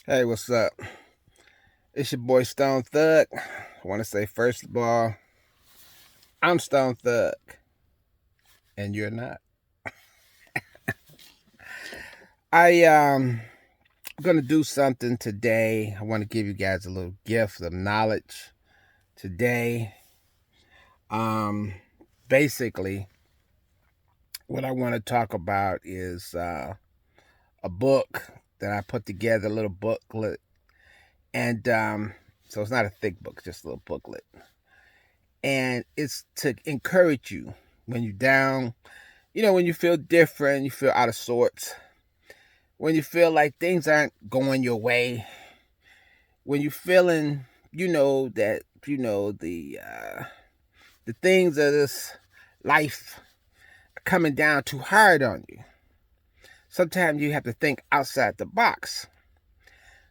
Hey, what's up? It's your boy Stone Thug. I want to say first of all, I'm Stone Thug, and you're not. I'm gonna do something today. I want to give you guys a little gift of knowledge today. Um, Basically, what I want to talk about is a book that I put together, a little booklet, and so it's not a thick book, just a little booklet, and it's to encourage you when you're down. When you feel different, you feel out of sorts, when you feel like things aren't going your way, when you're feeling, that the things of this life are coming down too hard on you. Sometimes you have to think outside the box.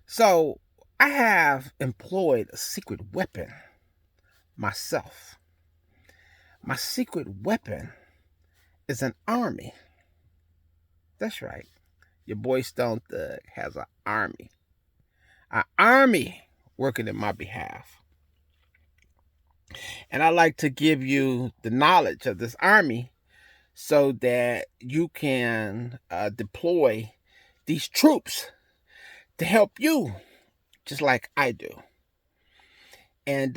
So I have employed a secret weapon myself. My secret weapon is an army. That's right. Your boy Stone Thug has an army working in my behalf. And I like to give you the knowledge of this army so that you can deploy these troops to help you, just like I do. And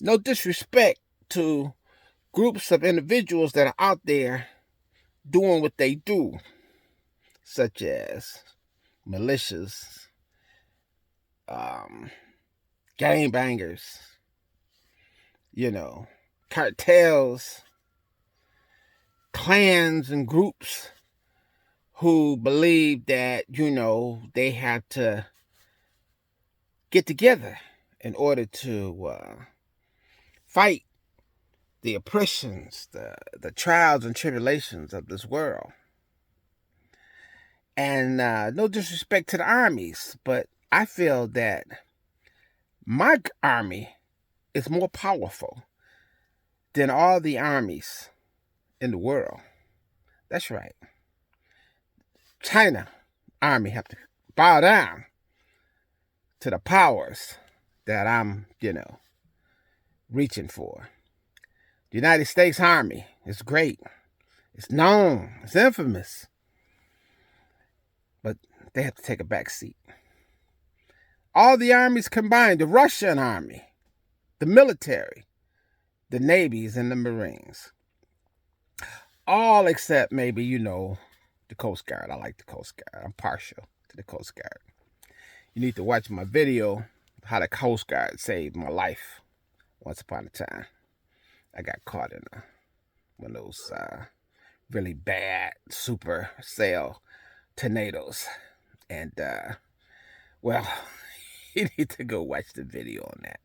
no disrespect to groups of individuals that are out there doing what they do, such as militias, um, gangbangers, cartels, clans, and groups who believe that, they have to get together in order to fight the oppressions, the trials and tribulations of this world. And no disrespect to the armies, but I feel that my army is more powerful than all the armies in the world. That's right. China army have to bow down to the powers that I'm, reaching for. The United States Army is great. It's known. It's infamous. But they have to take a back seat. All the armies combined, the Russian army, the military, the navies, and the Marines, all except maybe, the Coast Guard. I like the Coast Guard. I'm partial to the Coast Guard. You need to watch my video, how the Coast Guard saved my life once upon a time. I got caught in one of those really bad super sail tornadoes. And, well, you need to go watch the video on that.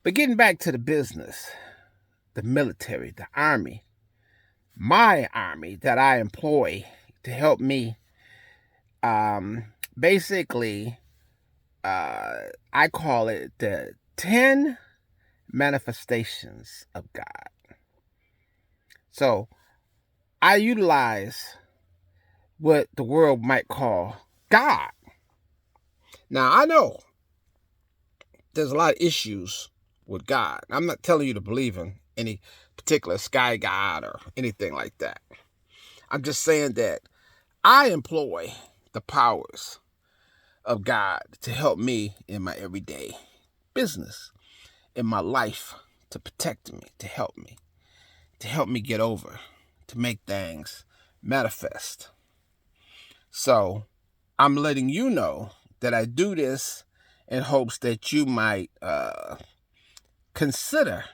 But getting back to the business, the military, the army, my army that I employ to help me, basically, I call it the 10 manifestations of God. So I utilize what the world might call God. Now, I know there's a lot of issues with God. I'm not telling you to believe in any particular sky god or anything like that. I'm just saying that I employ the powers of God to help me in my everyday business, in my life, to protect me, to help me get over, to make things manifest. So I'm letting you know that I do this in hopes that you might consider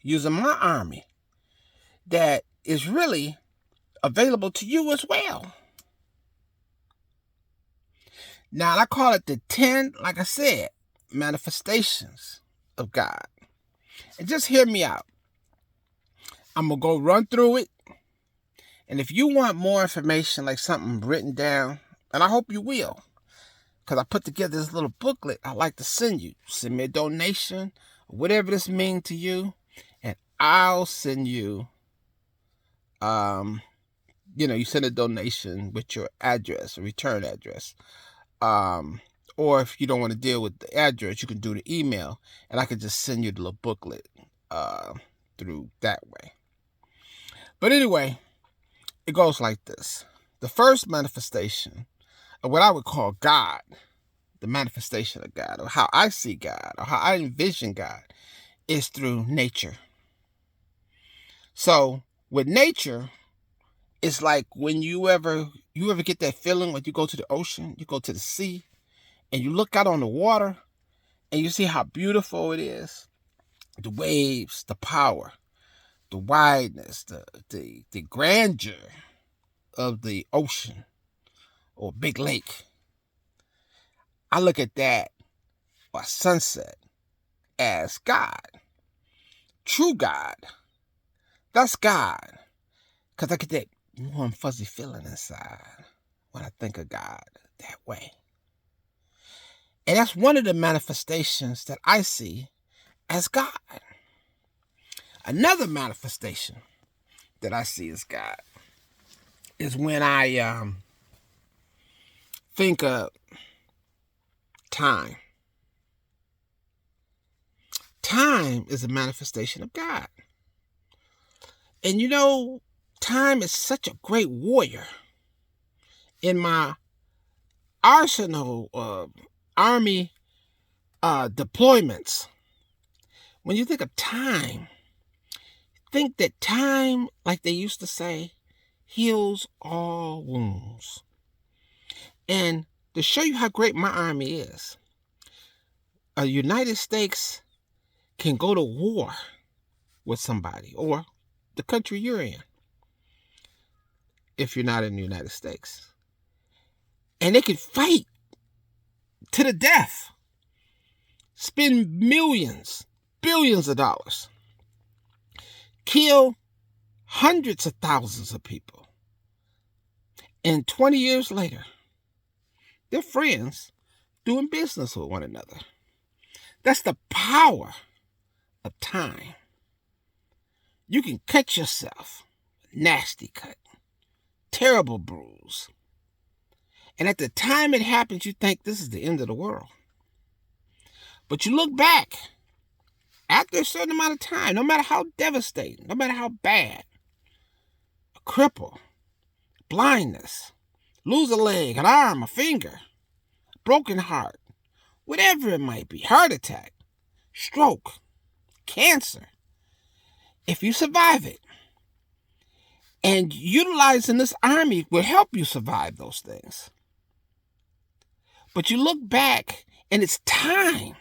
using my army that is really available to you as well. Now, I call it the 10, like I said, manifestations of God. And just hear me out. I'm going to go run through it. And if you want more information, like something written down, and I hope you will, because I put together this little booklet I'd like to send you. Send me a donation, whatever this means to you, and I'll send you, you send a donation with your address, a return address. Or if you don't want to deal with the address, you can do the email, and I can just send you the little booklet through that way. But anyway, it goes like this. The first manifestation of what I would call God, the manifestation of God, or how I see God, or how I envision God, is through nature. So with nature, it's like when you ever get that feeling when you go to the ocean, you go to the sea, and you look out on the water, and you see how beautiful it is. The waves, the power, the wideness, the grandeur of the ocean or big lake. I look at that, or sunset, as God. True God. That's God. Because I get that warm, fuzzy feeling inside when I think of God that way. And that's one of the manifestations that I see as God. Another manifestation that I see as God is when I think of time. Time is a manifestation of God. And you know, time is such a great warrior. In my arsenal of army deployments, when you think of time, think that time, like they used to say, heals all wounds. And to show you how great my army is, the United States can go to war with somebody, or the country you're in, if you're not in the United States. And they can fight to the death, spend millions, billions of dollars, kill hundreds of thousands of people. And 20 years later, they're friends doing business with one another. That's the power of time. You can cut yourself, nasty cut, terrible bruise. And at the time it happens, you think this is the end of the world. But you look back, after a certain amount of time, no matter how devastating, no matter how bad, a cripple, blindness, lose a leg, an arm, a finger, broken heart, whatever it might be, heart attack, stroke, cancer, if you survive it, and utilizing this army will help you survive those things. But you look back, and it's time,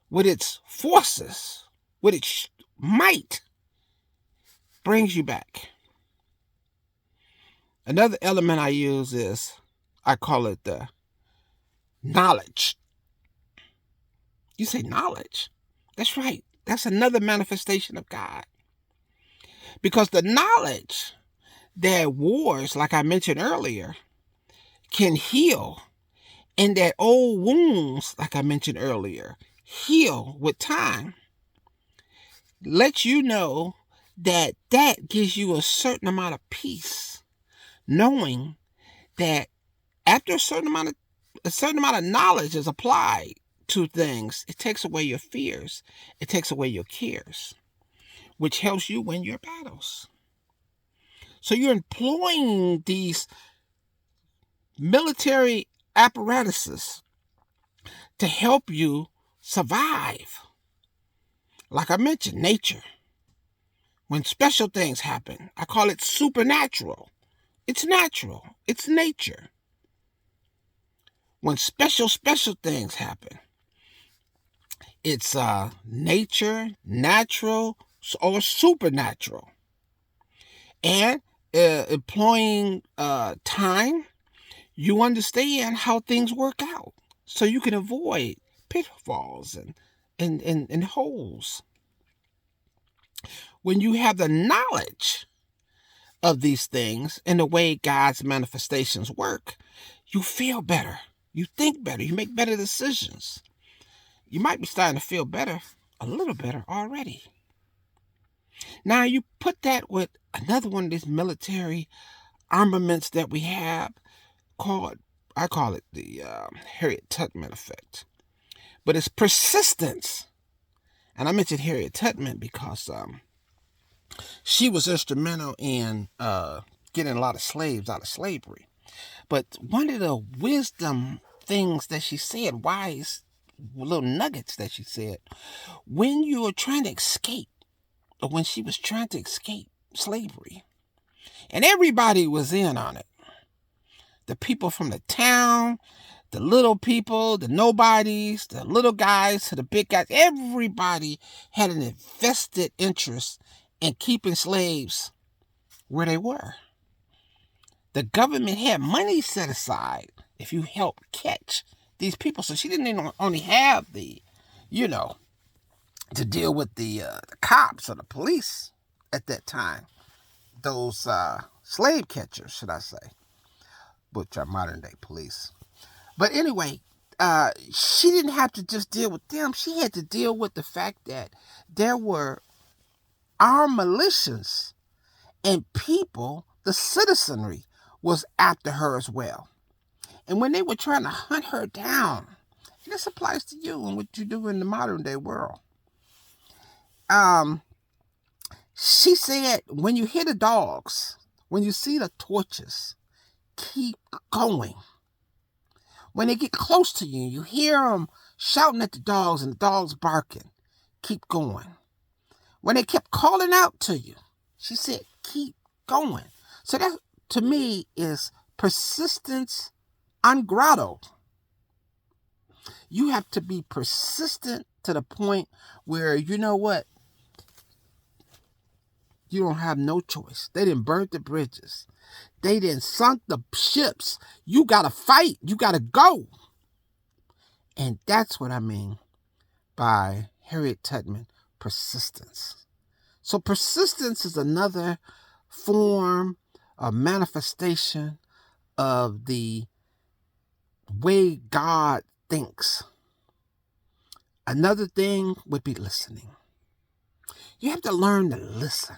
with its forces, with its might, brings you back. Another element I use is, I call it the knowledge. You say knowledge? That's right. That's another manifestation of God. Because the knowledge that wars, like I mentioned earlier, can heal, and that old wounds, like I mentioned earlier, heal with time, lets you know that gives you a certain amount of peace, knowing that after a certain amount of knowledge is applied to things, it takes away your fears, it takes away your cares, which helps you win your battles. So you're employing these military apparatuses to help you survive. Like I mentioned, nature. When special things happen, I call it supernatural. It's natural. It's nature. When special things happen, it's nature, natural, or supernatural. And employing time, you understand how things work out, so you can avoid pitfalls and holes. When you have the knowledge of these things and the way God's manifestations work, you feel better, you think better, you make better decisions. You might be starting to feel better, a little better already. Now you put that with another one of these military armaments that we have called I call it the Harriet Tubman effect. But it's persistence. And I mentioned Harriet Tubman because she was instrumental in getting a lot of slaves out of slavery. But one of the wisdom things that she said, wise little nuggets that she said, when you are trying to escape, or when she was trying to escape slavery, and everybody was in on it, the people from the town, the little people, the nobodies, the little guys to the big guys, everybody had an invested interest in keeping slaves where they were. The government had money set aside if you helped catch these people. So she didn't only have the, to deal with the cops or the police at that time. Those slave catchers, should I say, which are modern day police. But anyway, she didn't have to just deal with them. She had to deal with the fact that there were armed militias and people, the citizenry, was after her as well. And when they were trying to hunt her down, and this applies to you and what you do in the modern day world, she said, when you hear the dogs, when you see the torches, keep going. When they get close to you, you hear them shouting at the dogs and the dogs barking, keep going. When they kept calling out to you, she said, keep going. So that, to me, is persistence ungrottled. You have to be persistent to the point where, you know what? You don't have no choice. They didn't burn the bridges. They didn't sunk the ships. You got to fight. You got to go. And that's what I mean by Harriet Tubman, persistence. So persistence is another form, a manifestation of the way God thinks. Another thing would be listening. You have to learn to listen.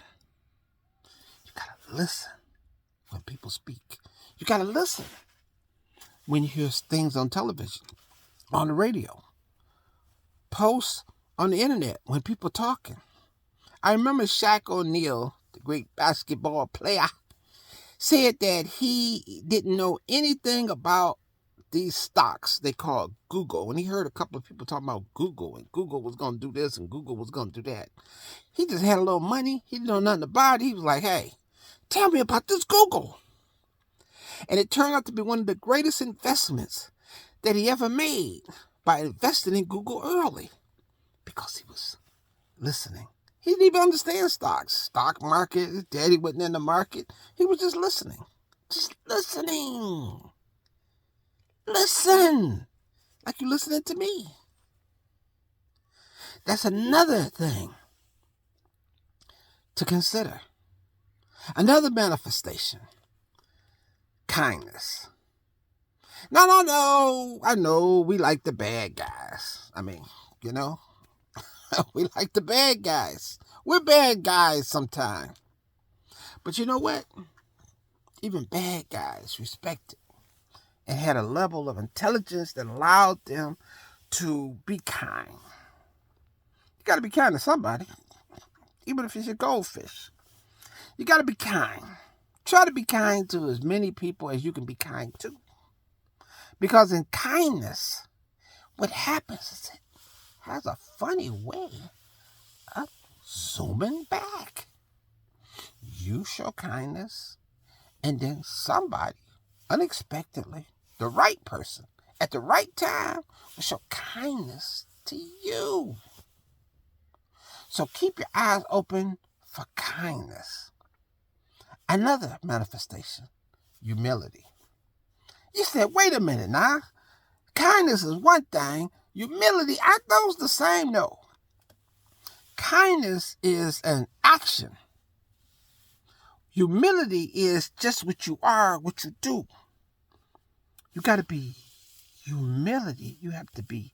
You got to listen when people speak. You got to listen when you hear things on television, on the radio, posts on the internet, when people are talking. I remember Shaq O'Neal, the great basketball player, said that he didn't know anything about these stocks they call Google. And he heard a couple of people talking about Google, and Google was going to do this and Google was going to do that. He just had a little money. He didn't know nothing about it. He was like, hey, tell me about this Google. And it turned out to be one of the greatest investments that he ever made by investing in Google early, because he was listening. He didn't even understand stocks, stock market. His daddy wasn't in the market. He was just listening. Just listening. Listen. Like you're listening to me. That's another thing to consider. Another manifestation. Kindness. Now, I know we like the bad guys. I mean, we like the bad guys. We're bad guys sometimes. But you know what? Even bad guys respected and had a level of intelligence that allowed them to be kind. You got to be kind to somebody, even if it's your goldfish. You got to be kind. Try to be kind to as many people as you can be kind to. Because in kindness, what happens is it has a funny way of zooming back. You show kindness, and then somebody, unexpectedly, the right person, at the right time, will show kindness to you. So keep your eyes open for kindness. Another manifestation, humility. You said, wait a minute now. Kindness is one thing. Humility, aren't those the same? No. Kindness is an action. Humility is just what you are, what you do. You got to be humility. You have to be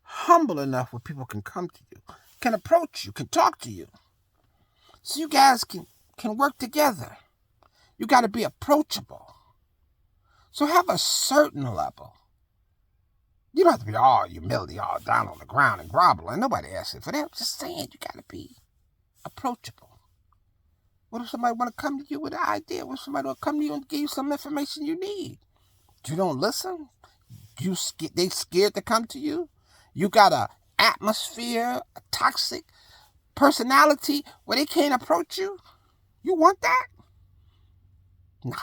humble enough where people can come to you, can approach you, can talk to you. So you guys can work together. You got to be approachable. So have a certain level. You don't have to be all humility, all down on the ground and groveling. Nobody asking for that. I'm just saying you got to be approachable. What if somebody want to come to you with an idea? What if somebody will come to you and give you some information you need? You don't listen? They scared to come to you? You got a atmosphere, a toxic personality where they can't approach you? You want that? Nah.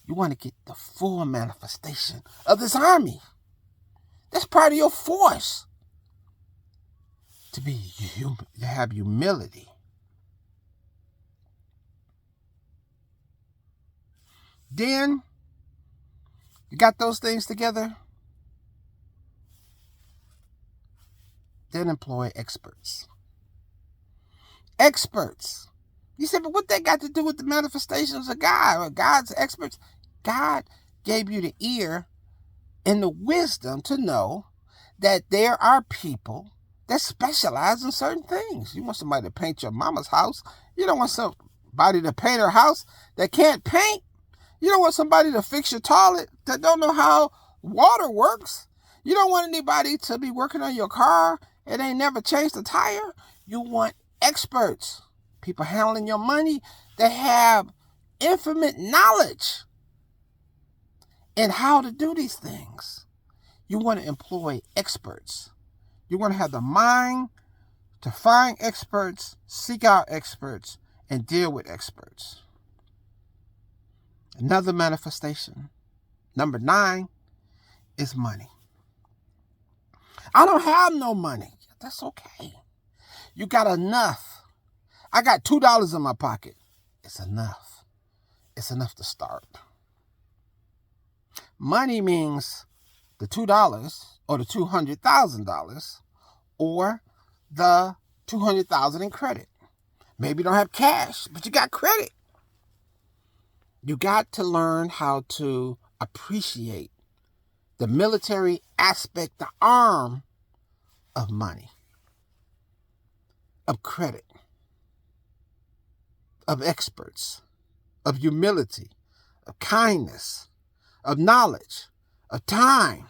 You want to get the full manifestation of this army. That's part of your force. To have humility. Then, you got those things together? Then employ experts. Experts. You said, but what that got to do with the manifestations of God or God's experts? God gave you the ear and the wisdom to know that there are people that specialize in certain things. You want somebody to paint your mama's house. You don't want somebody to paint her house that can't paint. You don't want somebody to fix your toilet that don't know how water works. You don't want anybody to be working on your car and ain't never changed a tire. You want experts, people handling your money that have infinite knowledge in how to do these things. You want to employ experts. You want to have the mind to find experts, seek out experts, and deal with experts. Another manifestation, number 9, is money. I don't have no money. That's okay. You got enough. I got $2 in my pocket. It's enough. It's enough to start. Money means the $2 or the $200,000 or the $200,000 in credit. Maybe you don't have cash, but you got credit. You got to learn how to appreciate the military aspect, the arm of money, of credit, of experts, of humility, of kindness, of knowledge, of time,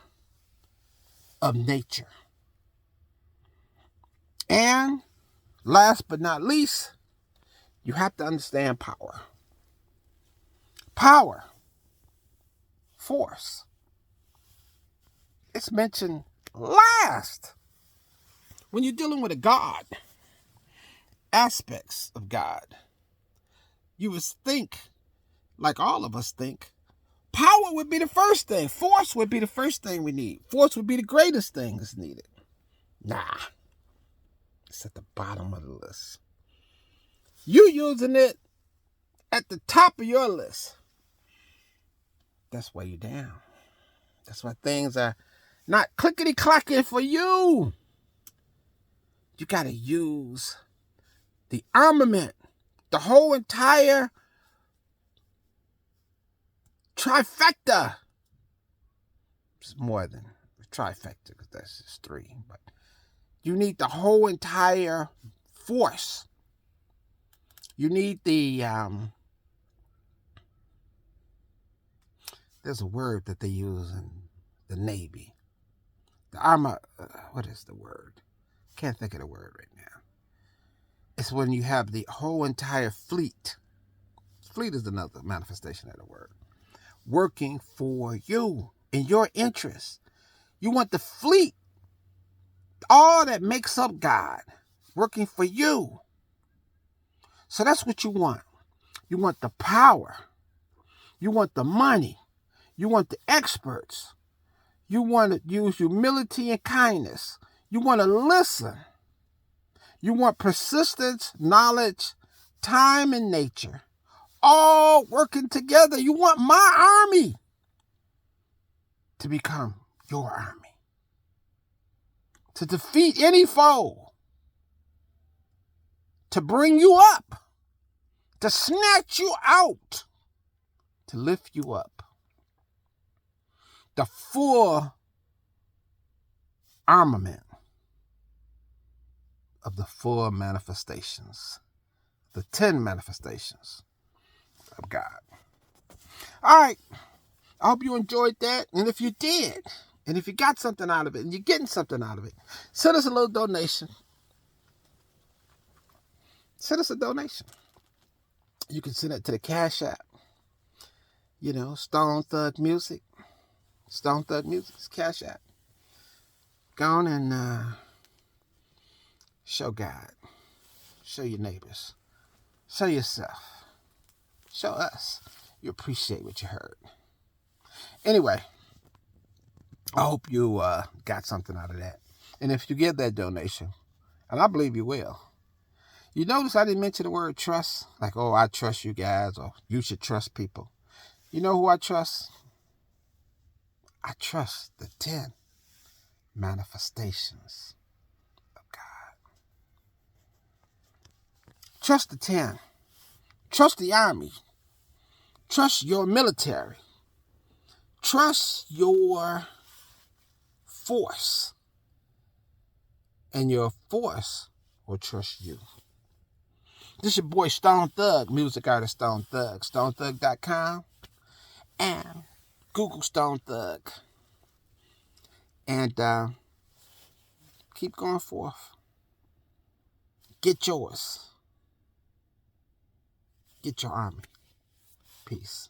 of nature. And last but not least, you have to understand power. Power, force. It's mentioned last. When you're dealing with a God, aspects of God, you would think, like all of us think, power would be the first thing. Force would be the first thing we need. Force would be the greatest thing that's needed. Nah. It's at the bottom of the list. You using it at the top of your list. That's why you're down. That's why things are not clickety-clacking for you. You got to use the armament, the whole entire trifecta. It's more than a trifecta because that's just 3. But you need the whole entire force. You need the, there's a word that they use in the Navy. The armor, what is the word? Can't think of the word right now. It's when you have the whole entire fleet. Fleet is another manifestation of the word. Working for you, in your interest. You want the fleet, all that makes up God, working for you. So that's what you want. You want the power. You want the money. You want the experts. You want to use humility and kindness. You want to listen. You want persistence, knowledge, time, and nature. All working together. You want my army to become your army. To defeat any foe. To bring you up. To snatch you out. To lift you up. The full armament of the full manifestations. The 10 manifestations of God. All right. I hope you enjoyed that. And if you did, and if you got something out of it, and you're getting something out of it, send us a little donation. Send us a donation. You can send it to the Cash App. You know, Stone Thug Music. Stone Thug Music's Cash App. Go on and show God. Show your neighbors. Show yourself. Show us. You appreciate what you heard. Anyway, I hope you got something out of that. And if you give that donation, and I believe you will, you notice I didn't mention the word trust. Like, oh, I trust you guys, or you should trust people. You know who I trust? I trust the 10 manifestations of God. Trust the 10. Trust the army. Trust your military. Trust your force. And your force will trust you. This is your boy Stone Thug, music artist Stone Thug. StoneThug.com and Google Stone Thug. And keep going forth. Get yours. Get your army. Peace.